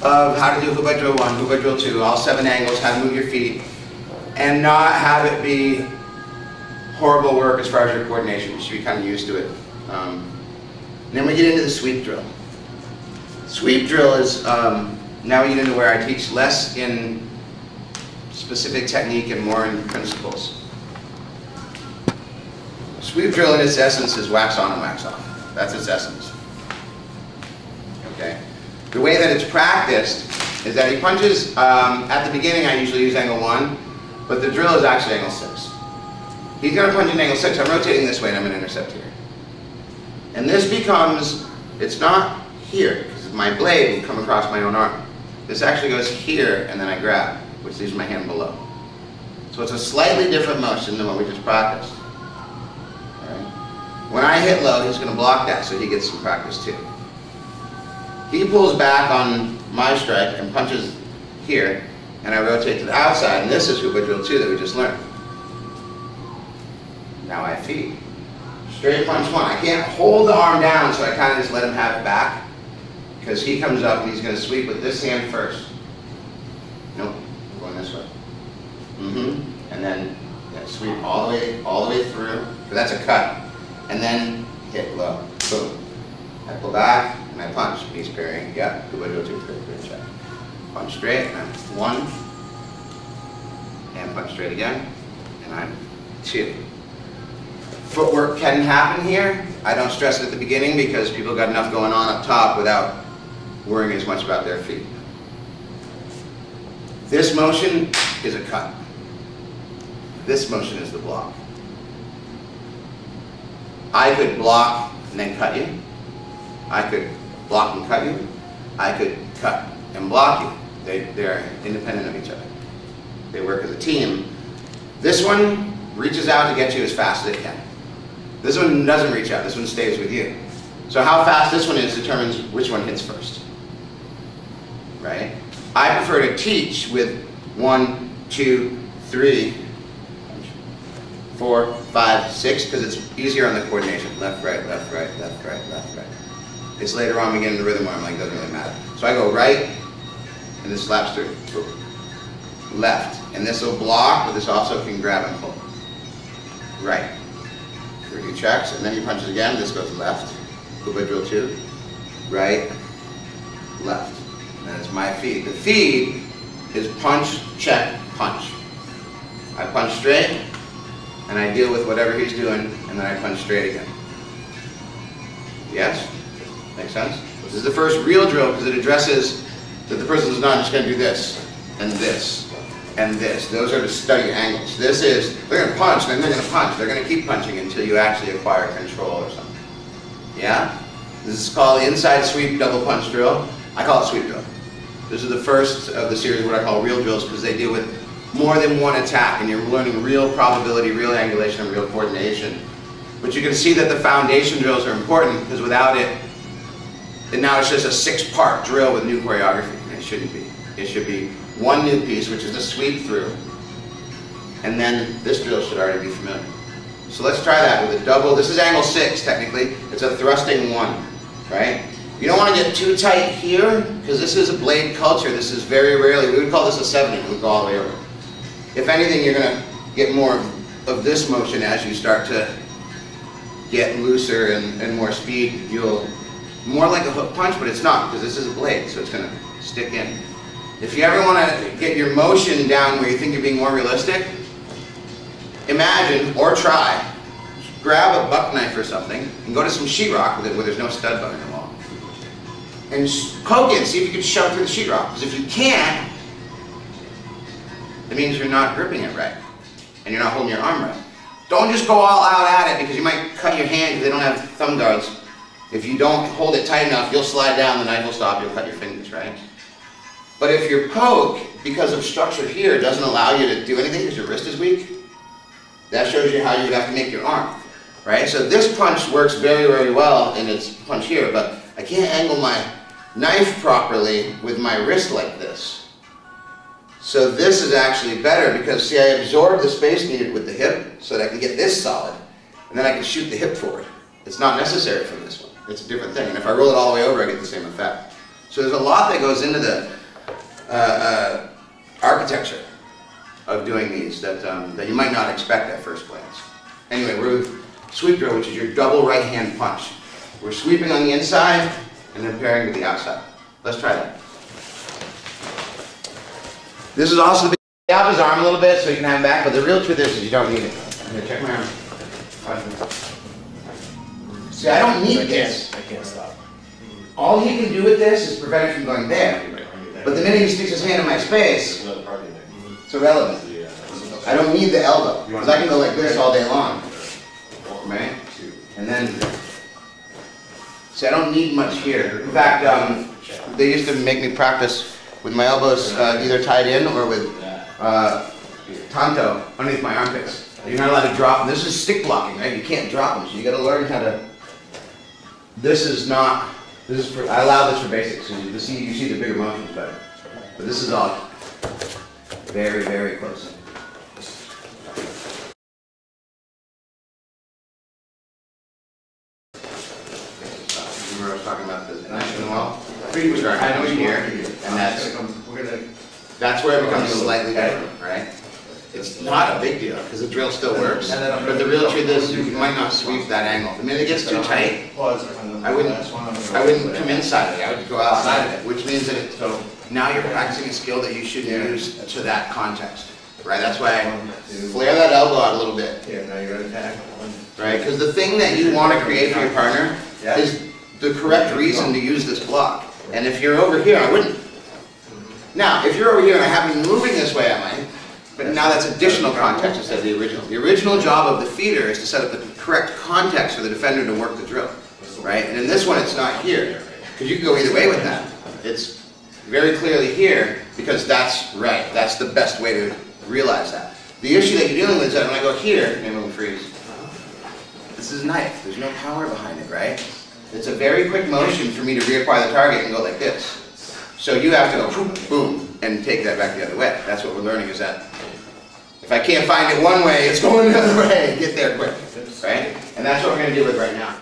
Of how to do hoop by drill 1, hoop by drill 2, all 7 angles, how to move your feet, and not have it be horrible work as far as your coordination. You should be kind of used to it. And then we get into the sweep drill. Sweep drill is, now we get into where I teach less in specific technique and more in principles. Sweep drill in its essence is wax on and wax off. That's its essence. Okay. The way that it's practiced is that he punches, at the beginning I usually use angle 1, but the drill is actually angle 6. He's going to punch in angle 6, I'm rotating this way and I'm going to intercept here. And this becomes, it's not here, because my blade will come across my own arm. This actually goes here and then I grab, which leaves my hand below. So it's a slightly different motion than what we just practiced. All right? When I hit low, he's going to block that so he gets some practice too. He pulls back on my strike and punches here, and I rotate to the outside, and this is hoop by drill 2 that we just learned. Now I feed. Straight punch 1. I can't hold the arm down, so I kind of just let him have it back, because he comes up and he's going to sweep with this hand first. Nope, I'm going this way. And then sweep all the way through, but that's a cut, and then hit low. Boom. I pull back. And I punch, he's parrying, yeah, hoop by drill 2, great check. Punch straight, and I'm 1, and punch straight again, and I'm 2. Footwork can happen here. I don't stress it at the beginning because people got enough going on up top without worrying as much about their feet. This motion is a cut. This motion is the block. I could block and then cut you. I could block and cut you. I could cut and block you. They're independent of each other. They work as a team. This one reaches out to get you as fast as it can. This one doesn't reach out. This one stays with you. So how fast this one is determines which one hits first. Right? I prefer to teach with 1, 2, 3, 4, 5, 6 because it's easier on the coordination. Left, right, left, right, left, right, left, right. It's later on we get into the rhythm where I'm like, doesn't really matter. So I go right, and this slaps through. Left, and this will block, but this also can grab and pull. Right. For he checks, and then he punches again. This goes left. Hoop by drill 2. Right, left. And then it's my feed. The feed is punch, check, punch. I punch straight, and I deal with whatever he's doing, and then I punch straight again. Yes? Make sense? This is the first real drill because it addresses that the person's not just going to do this, and this, and this. Those are to study angles. This is, they're going to punch, and then they're going to punch. They're going to keep punching until you actually acquire control or something. Yeah? This is called the inside sweep double punch drill. I call it sweep drill. This is the first of the series of what I call real drills because they deal with more than one attack, and you're learning real probability, real angulation, and real coordination. But you can see that the foundation drills are important because without it, and now it's just a 6-part drill with new choreography. It shouldn't be. It should be one new piece, which is the sweep through, and then this drill should already be familiar. So let's try that with a double. This is angle 6, technically. It's a thrusting 1, right? You don't want to get too tight here, because this is a blade culture. This is very rarely, we would call this a 70, we would go all the way over. If anything, you're going to get more of this motion as you start to get looser and more speed. You'll more like a hook punch, but it's not because this is a blade, so it's going to stick in. If you ever want to get your motion down where you think you're being more realistic, imagine, or try, grab a buck knife or something and go to some sheetrock with it where there's no stud bone in the wall. And poke it and see if you can shove through the sheetrock. Because if you can't, it means you're not gripping it right. And you're not holding your arm right. Don't just go all out at it because you might cut your hand because they don't have thumb guards. If you don't hold it tight enough, you'll slide down, the knife will stop, you'll cut your fingers, right? But if your poke, because of structure here, doesn't allow you to do anything because your wrist is weak, that shows you how you would have to make your arm, right? So this punch works very, very well in its punch here, but I can't angle my knife properly with my wrist like this. So this is actually better because, see, I absorb the space needed with the hip so that I can get this solid, and then I can shoot the hip forward. It's not necessary from this one. It's a different thing. And if I roll it all the way over, I get the same effect. So there's a lot that goes into the architecture of doing these that you might not expect at first glance. Anyway, we're with sweep drill, which is your double right hand punch. We're sweeping on the inside and then pairing to the outside. Let's try that. This is also the big off his arm a little bit so you can have him back, but the real truth is you don't need it. I'm gonna check my arm. See, I don't need this. I can't stop. All he can do with this is prevent it from going there. But the minute he sticks his hand in my space, it's irrelevant. I don't need the elbow, because I can go like this all day long. Right? And then, see, I don't need much here. In fact, they used to make me practice with my elbows either tied in or with tanto underneath my armpits. You're not allowed to drop them. This is stick blocking, right? You can't drop them, so you got to learn how to. This is not. This is for. I allow this for basics. So you see the bigger motions better. But this is all very, very close. Remember I was talking about the knife in the wall? We start coming here, and that's where it becomes slightly different, right? It's not a big deal, because the drill still works, but the real truth is you might not sweep that angle. The minute it gets too tight, I wouldn't come inside of it, I would go outside of it, which means that now you're practicing a skill that you should use to that context, right? That's why I flare that elbow out a little bit. Yeah, now you're at attack. Right, because the thing that you want to create for your partner is the correct reason to use this block. And if you're over here, I wouldn't. Now, if you're over here and I happen to be moving this way, I might. But now that's additional context instead of the original. The original job of the feeder is to set up the correct context for the defender to work the drill. Right? And in this one, it's not here. Because you can go either way with that. It's very clearly here because that's right. That's the best way to realize that. The issue that you're dealing with is that when I go here, maybe we'll freeze. This is a knife. There's no power behind it, right? It's a very quick motion for me to reacquire the target and go like this. So you have to go boom, boom, and take that back the other way. That's what we're learning is that if I can't find it one way, it's going the other way. Get there quick, right? And that's what we're going to deal with right now.